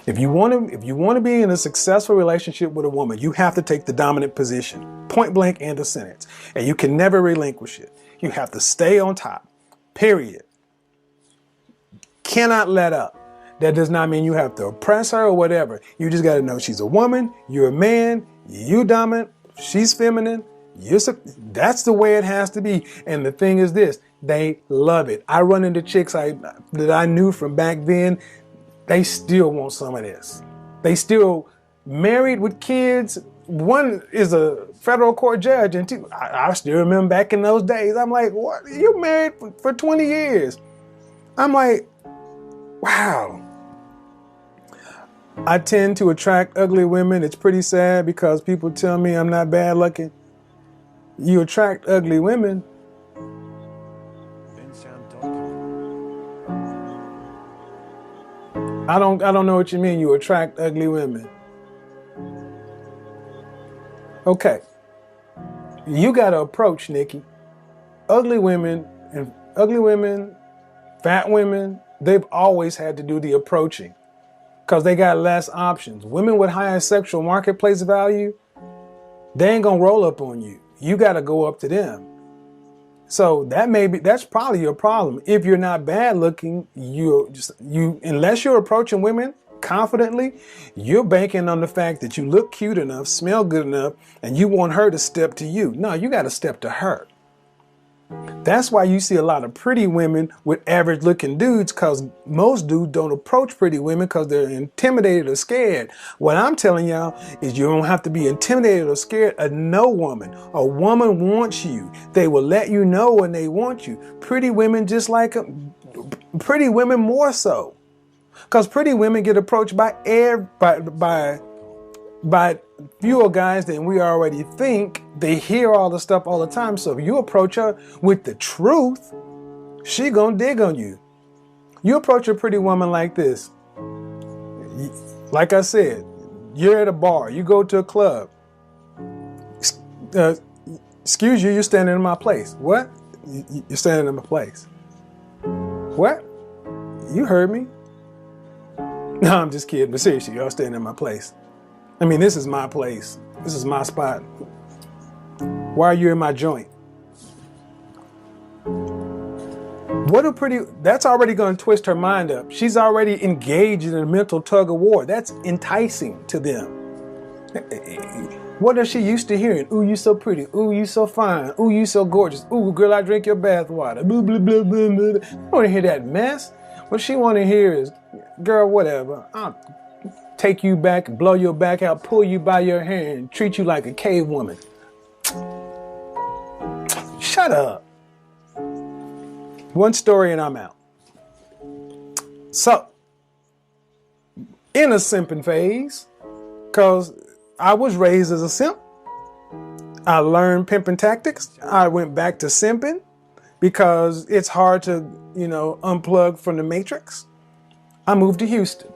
If you want to be in a successful relationship with a woman, you have to take the dominant position, point blank end of sentence. And you can never relinquish it. You have to stay on top, period. Cannot let up. That does not mean you have to oppress her or whatever. You just got to know she's a woman, you're a man, you dominant, she's feminine. That's the way it has to be. And the thing is this, they love it. I run into chicks that I knew from back then. They still want some of this. They still married with kids. One is a federal court judge, and two, I still remember back in those days. I'm like, what? You married for 20 years. I'm like, wow. I tend to attract ugly women. It's pretty sad because people tell me I'm not bad looking. You attract ugly women. I don't know what you mean. You attract ugly women. Okay. You got to approach, Nikki. Ugly women, fat women, they've always had to do the approaching because they got less options. Women with higher sexual marketplace value, they ain't going to roll up on you. You got to go up to them. So that's probably your problem. If you're not bad looking, unless you're approaching women confidently, you're banking on the fact that you look cute enough, smell good enough, and you want her to step to you. No, you got to step to her. That's why you see a lot of pretty women with average looking dudes, because most dudes don't approach pretty women because they're intimidated or scared. What I'm telling y'all is you don't have to be intimidated or scared of no woman. A woman wants you. They will let you know when they want you. Pretty women pretty women more so. Because pretty women get approached by fewer guys than we already think. They hear all the stuff all the time. So if you approach her with the truth, she gonna dig on you. You approach a pretty woman like this. Like I said, you're at a bar, you go to a club. Excuse you, you're standing in my place. What? You're standing in my place. What? You heard me. No, I'm just kidding, but seriously, y'all standing in my place. I mean, this is my place. This is my spot. Why are you in my joint? That's already going to twist her mind up. She's already engaged in a mental tug of war. That's enticing to them. What is she used to hearing? Ooh, you so pretty. Ooh, you so fine. Ooh, you so gorgeous. Ooh, girl, I drink your bath water. Blah, blah, blah, blah, blah. I don't want to hear that mess. What she want to hear is, girl, whatever. I'll take you back, blow your back out, pull you by your hair, and treat you like a cave woman. Shut up. One story and I'm out. So, in a simping phase, because I was raised as a simp, I learned pimping tactics. I went back to simping because it's hard to, unplug from the matrix. I moved to Houston.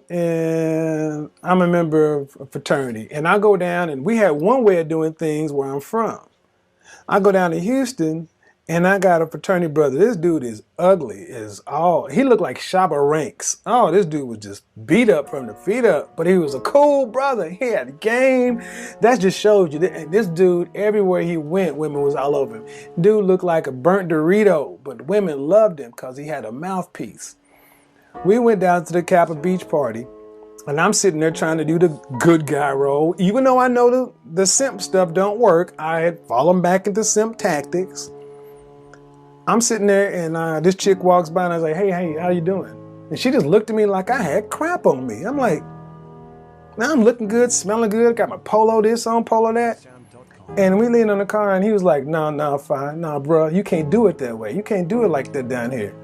And I'm a member of a fraternity. And I go down, and we had one way of doing things where I'm from. I go down to Houston, and I got a fraternity brother. This dude is ugly he looked like Shabba Ranks. Oh, this dude was just beat up from the feet up, but he was a cool brother. He had game. That just shows you that this dude, everywhere he went, women was all over him. Dude looked like a burnt Dorito, but women loved him because he had a mouthpiece. We went down to the Kappa Beach party, and I'm sitting there trying to do the good guy role. Even though I know the simp stuff don't work, I had fallen back into simp tactics. I'm sitting there, and this chick walks by, and I was like, hey, how you doing? And she just looked at me like I had crap on me. I'm like, now I'm looking good, smelling good, got my polo this on, polo that. And we leaned on the car, and he was like, no, fine. No, bro, you can't do it that way. You can't do it like that down here.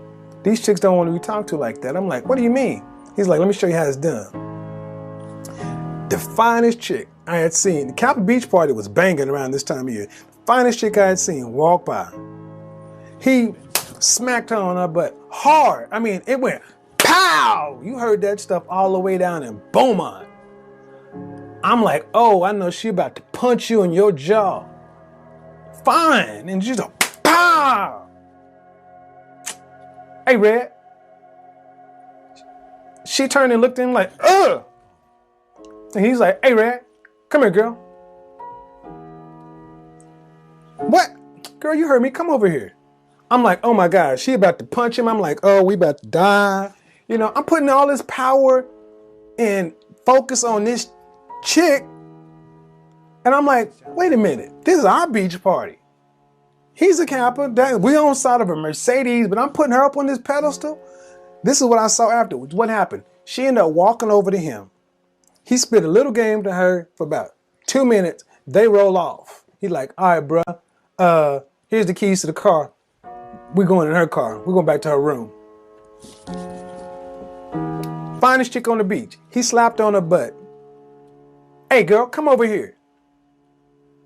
These chicks don't want to be talked to like that. I'm like, what do you mean? He's like, let me show you how it's done. The finest chick I had seen, the Kappa Beach party was banging around this time of year. The finest chick I had seen walk by. He smacked her on her butt hard. I mean, it went pow! You heard that stuff all the way down in Beaumont. I'm like, oh, I know she about to punch you in your jaw. Fine. And she's like, pow! Hey, Red. She turned and looked at him like, ugh. And he's like, hey, Rad, come here, girl. What? Girl, you heard me. Come over here. I'm like, oh my God, she about to punch him. I'm like, oh, we about to die. You know, I'm putting all this power and focus on this chick. And I'm like, wait a minute. This is our beach party. He's a camper. We on side of a Mercedes, but I'm putting her up on this pedestal. This is what I saw afterwards. What happened? She ended up walking over to him. He spit a little game to her for about 2 minutes. They roll off. He's like, all right, bruh. Here's the keys to the car. We're going in her car. We're going back to her room. Finest chick on the beach. He slapped on her butt. Hey, girl, come over here.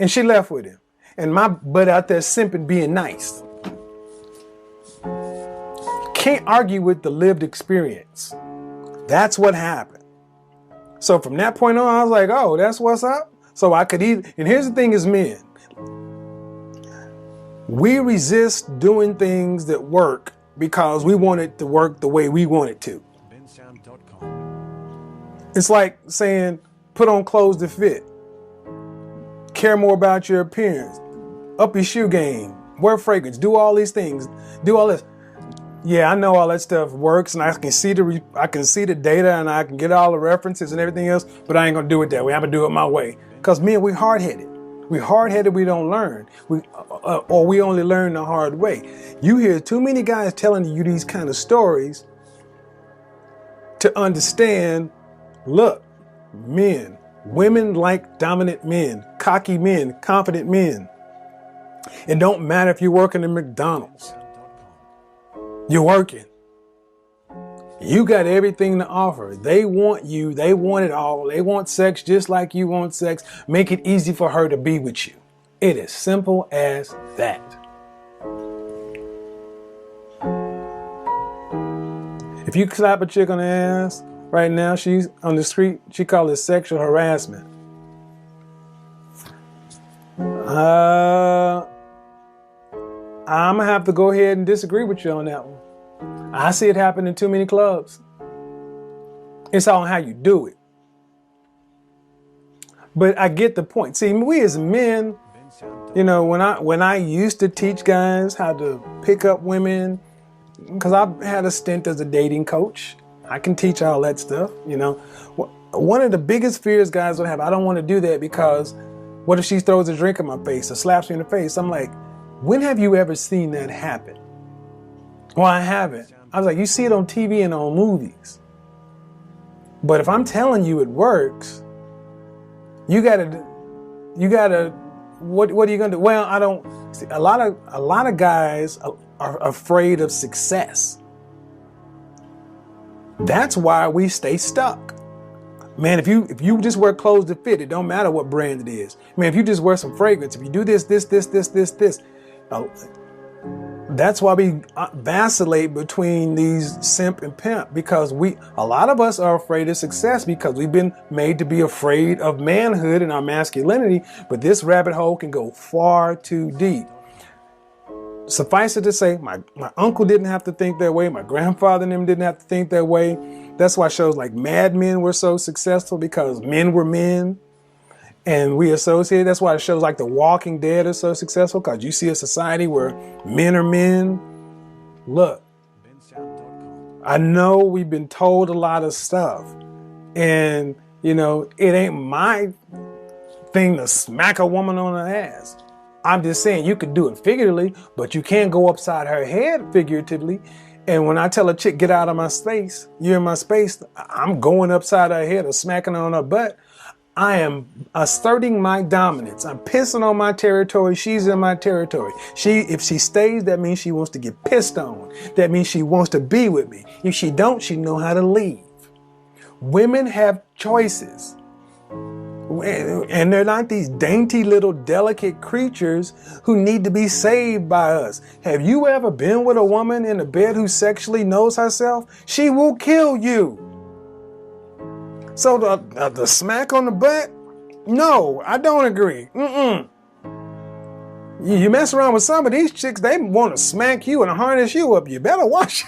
And she left with him. And my butt out there simping, being nice. Can't argue with the lived experience. That's what happened. So from that point on, I was like, oh, that's what's up. So I could either, and here's the thing is men. We resist doing things that work because we want it to work the way we want it to. It's like saying, put on clothes that fit. Care more about your appearance. Up your shoe game. Wear fragrance. Do all these things. Do all this. Yeah, I know all that stuff works, and I can see the data, and I can get all the references and everything else. But I ain't gonna do it that way. I'm gonna do it my way. Cause men, we hard-headed. We hard-headed. We don't learn. Or we only learn the hard way. You hear too many guys telling you these kind of stories to understand. Look, men, women like dominant men, cocky men, confident men. It don't matter if you're working at McDonald's. You're working. You got everything to offer. They want you. They want it all. They want sex just like you want sex. Make it easy for her to be with you. It is simple as that. If you slap a chick on the ass right now, she's on the street, she calls it sexual harassment. I'm going to have to go ahead and disagree with you on that one. I see it happen in too many clubs. It's all how you do it. But I get the point. See, we as men, you know, when I used to teach guys how to pick up women, because I've had a stint as a dating coach, I can teach all that stuff, you know. One of the biggest fears guys would have, I don't want to do that because what if she throws a drink in my face or slaps me in the face? I'm like, when have you ever seen that happen? Well, I haven't. I was like, you see it on TV and on movies. But if I'm telling you it works, you gotta, what are you gonna do? Well, I don't see, a lot of guys are afraid of success. That's why we stay stuck. Man, if you just wear clothes that fit, it don't matter what brand it is. Man, if you just wear some fragrance, if you do this, that's why we vacillate between these simp and pimp, because a lot of us are afraid of success because we've been made to be afraid of manhood and our masculinity, but this rabbit hole can go far too deep. Suffice it to say, my uncle didn't have to think that way. My grandfather and them didn't have to think that way. That's why shows like Mad Men were so successful, because men were men. And we associate, that's why shows like The Walking Dead are so successful, because you see a society where men are men. Look, I know we've been told a lot of stuff, and you know, it ain't my thing to smack a woman on her ass. I'm just saying you could do it figuratively, but you can't go upside her head figuratively. And when I tell a chick, get out of my space, you're in my space, I'm going upside her head or smacking her on her butt. I am asserting my dominance. I'm pissing on my territory. She's in my territory. If she stays, that means she wants to get pissed on. That means she wants to be with me. If she don't, she know how to leave. Women have choices. And they're not these dainty little delicate creatures who need to be saved by us. Have you ever been with a woman in a bed who sexually knows herself? She will kill you. So the smack on the butt? No, I don't agree. You mess around with some of these chicks, they want to smack you and harness you up. You better watch.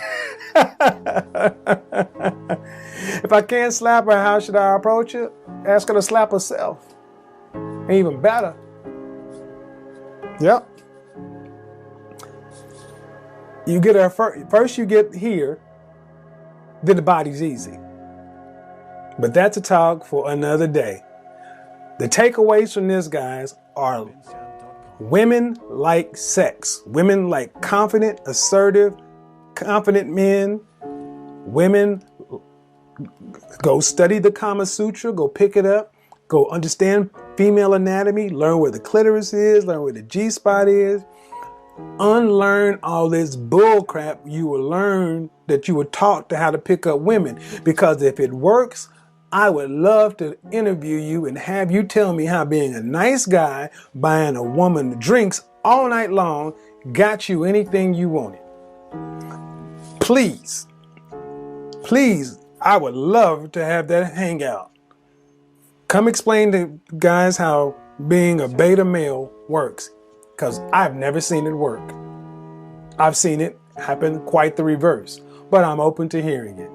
If I can't slap her, how should I approach her? Ask her to slap herself. Even better. Yep. You get her first you get here, then the body's easy. But that's a talk for another day. The takeaways from this, guys, are women like sex. Women like confident, assertive, confident men. Women, go study the Kama Sutra, go pick it up, go understand female anatomy, learn where the clitoris is, learn where the G-spot is. Unlearn all this bull crap you will learn that you were taught to how to pick up women. Because if it works, I would love to interview you and have you tell me how being a nice guy, buying a woman drinks all night long, got you anything you wanted. Please, I would love to have that hangout. Come explain to guys how being a beta male works, because I've never seen it work. I've seen it happen quite the reverse, but I'm open to hearing it.